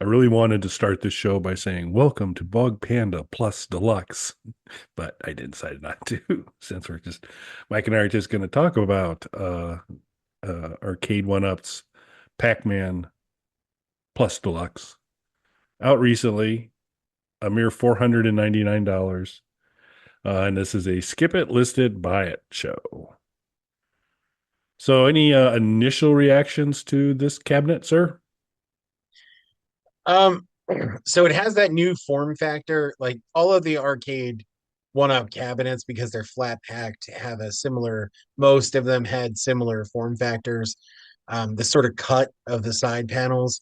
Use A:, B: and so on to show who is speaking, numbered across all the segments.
A: I really wanted to start this show by saying, "Welcome to Bog Panda Plus Deluxe," but I decided not to, since Mike and I are just going to talk about arcade one-ups, Pac-Man Plus Deluxe, out recently, a mere $499, and this is a skip it, listed, buy it show. So, any initial reactions to this cabinet, sir?
B: Um, so it has that new form factor. Like all of the arcade one-up cabinets, because they're flat packed, have a similar. Most of them had similar form factors. The sort of cut of the side panels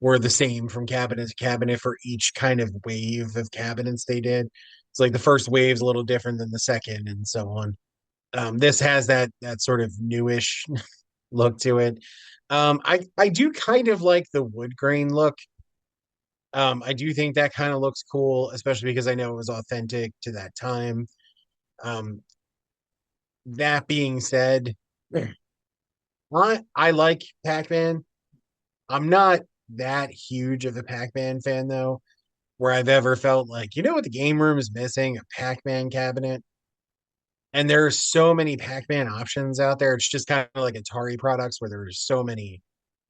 B: were the same from cabinet to cabinet for each kind of wave of cabinets they did. It's like the first wave's a little different than the second, and so on. This has that sort of newish look to it. I do kind of like the wood grain look. I do think that kind of looks cool, especially because I know it was authentic to that time. Um, that being said, I like Pac-Man. I'm not that huge of a Pac-Man fan though, where I've ever felt like, you know what the game room is missing? A Pac-Man cabinet. And there's so many Pac-Man options out there. It's just kind of like Atari products where there's so many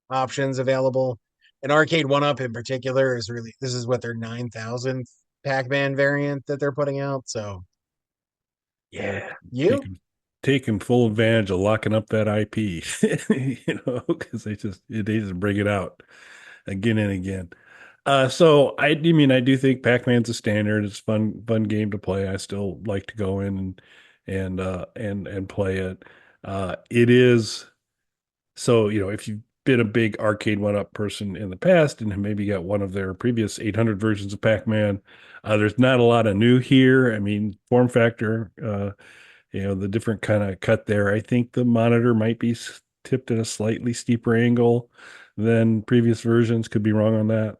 B: options available. An arcade one up in particular is really this is what their 9,000th Pac-Man variant that they're putting out. So yeah, you
A: Taking full advantage of locking up that IP, because they just bring it out again and again. So I mean, I do think Pac-Man's a standard. It's a fun game to play. I still like to go in and play it. It is so, if you've been a big arcade one-up person in the past and maybe got one of their previous 800 versions of Pac-Man, there's not a lot of new here. I mean, form factor, the different kind of cut there. I think the monitor might be tipped at a slightly steeper angle than previous versions. Could be wrong on that.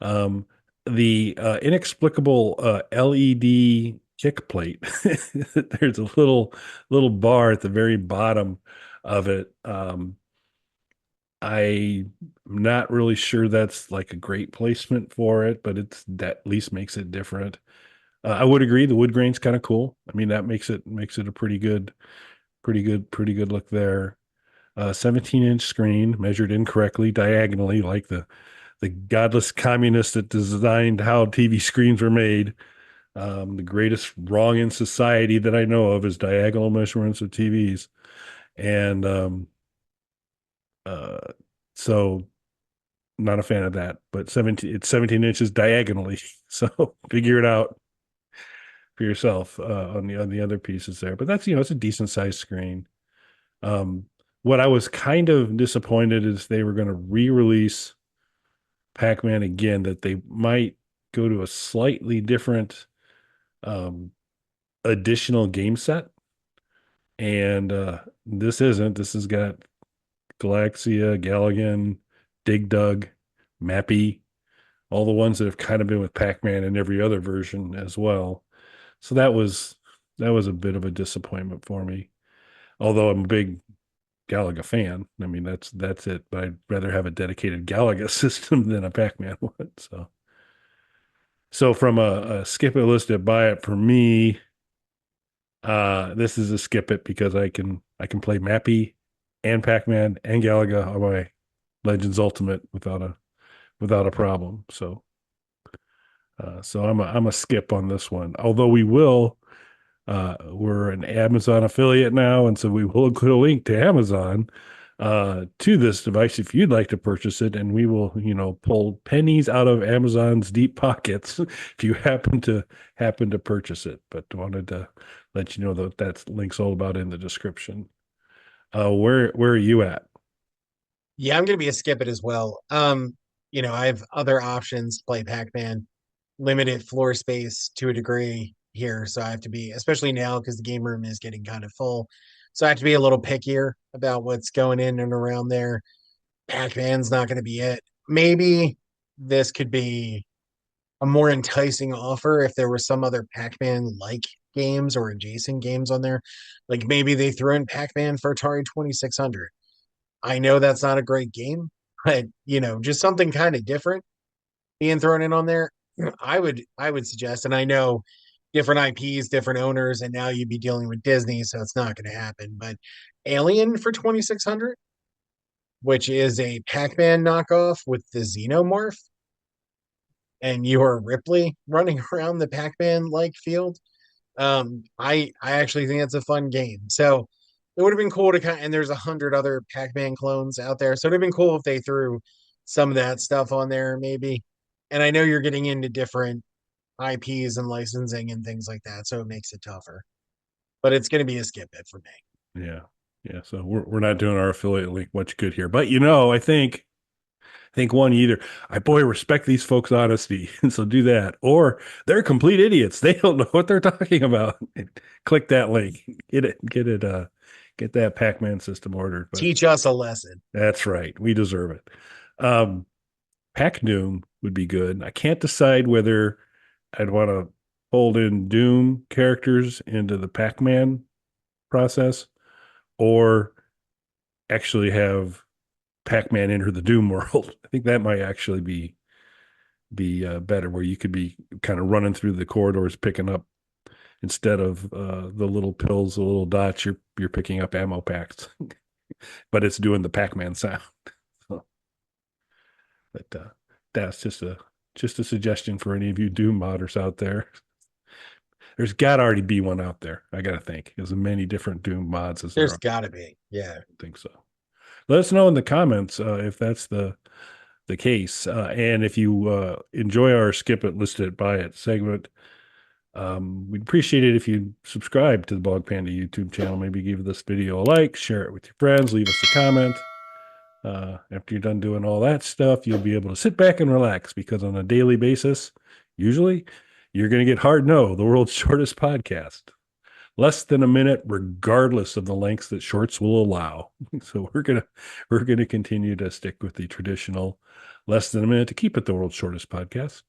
A: Um, the inexplicable LED kick plate. There's a little bar at the very bottom of it. I'm not really sure that's like a great placement for it, but it's that at least makes it different. I would agree the wood grain's kind of cool. I mean, that makes it a pretty good look there. 17-inch screen measured incorrectly diagonally, like the godless communist that designed how TV screens were made. The greatest wrong in society that I know of is diagonal measurements of TVs, and uh, so not a fan of that. But 17 inches diagonally, so figure it out for yourself on the other pieces there. But that's it's a decent sized screen. Um, what I was kind of disappointed is they were going to re-release Pac-Man again, that they might go to a slightly different um, additional game set. And this isn't. This has got Galaxia, Galagan, Dig Dug, Mappy, all the ones that have kind of been with Pac-Man in every other version as well. So that was a bit of a disappointment for me. Although I'm a big Galaga fan. I mean, that's it. But I'd rather have a dedicated Galaga system than a Pac-Man one. So from a skip it listed buy it for me, this is a skip it because I can play Mappy and Pac-Man and Galaga on my Legends Ultimate without a problem. So I'm a skip on this one. Although we're an Amazon affiliate now, and so we will include a link to Amazon to this device if you'd like to purchase it, and we will, pull pennies out of Amazon's deep pockets if you happen to purchase it. But wanted to let you know that that's link's all about in the description. Where are you at?
B: yeah, I'm gonna be a skip it as well. I have other options to play Pac-Man, limited floor space to a degree here, so I have to be, especially now because the game room is getting kind of full. So I have to be a little pickier about what's going in and around there. Pac-Man's not going to be it. Maybe this could be a more enticing offer if there were some other Pac-Man like games or adjacent games on there. Like maybe they threw in Pac-Man for Atari 2600. I know that's not a great game, but just something kind of different. being thrown in on there, I would suggest, and I know different IPs, different owners, and now you'd be dealing with Disney, so it's not going to happen. But Alien for 2600, which is a Pac-Man knockoff with the Xenomorph, and you are Ripley running around the Pac-Man like field. I actually think it's a fun game. So it would have been cool to and there's 100 other Pac-Man clones out there. So it'd have been cool if they threw some of that stuff on there, maybe. And I know you're getting into different IPs and licensing and things like that, so it makes it tougher. But it's going to be a skip it for me.
A: Yeah. Yeah. So we're not doing our affiliate link much good here. But I think one either I boy respect these folks' honesty, and so do that, or they're complete idiots. They don't know what they're talking about. Click that link, get that Pac-Man system ordered. But
B: Teach us a lesson.
A: that's right, we deserve it. Um, Pac Doom would be good. I can't decide whether I'd want to fold in Doom characters into the Pac-Man process or actually have Pac-Man enter the Doom world. I think that might actually be better, where you could be kind of running through the corridors, picking up instead of the little pills, the little dots. You're picking up ammo packs, but it's doing the Pac-Man sound. So, but that's just a suggestion for any of you Doom modders out there. There's got to already be one out there. I got to think. There's as many different Doom mods as there
B: There's
A: are.
B: got to be. Yeah.
A: I think so. Let us know in the comments if that's the case. And if you enjoy our skip it, list it, buy it segment, we'd appreciate it if you subscribe to the Bog Panda YouTube channel. Maybe give this video a like, share it with your friends, leave us a comment. After you're done doing all that stuff, you'll be able to sit back and relax, because on a daily basis, usually you're going to get Hard No, the world's shortest podcast. Less than a minute, regardless of the lengths that shorts will allow. So we're gonna continue to stick with the traditional less than a minute to keep it the world's shortest podcast.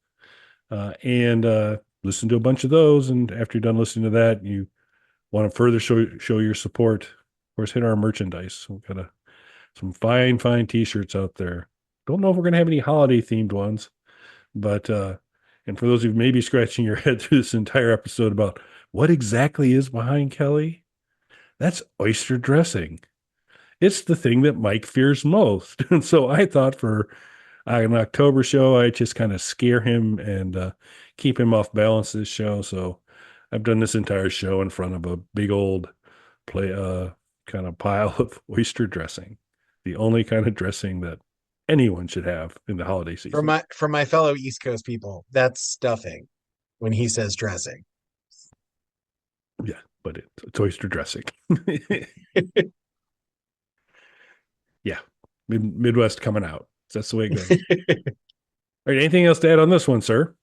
A: And listen to a bunch of those. And after you're done listening to that, you want to further show your support. Of course, hit our merchandise. We've got some fine T-shirts out there. Don't know if we're gonna have any holiday themed ones, but and for those who may be scratching your head through this entire episode about what exactly is behind Kelly, that's oyster dressing. It's the thing that Mike fears most. And so I thought for an October show, I just kind of scare him and keep him off balance this show. So I've done this entire show in front of a big old kind of pile of oyster dressing, the only kind of dressing that anyone should have in the holiday season.
B: For my fellow East Coast people, that's stuffing when he says dressing.
A: Yeah, but it's oyster dressing. Yeah, Midwest coming out. That's the way it goes. All right, anything else to add on this one, sir?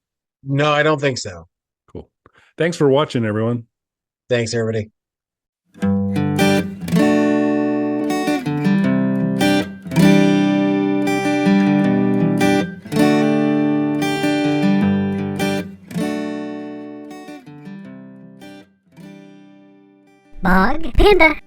B: No, I don't think so.
A: Cool. Thanks for watching, everyone.
B: Thanks, everybody.
C: Bog Panda.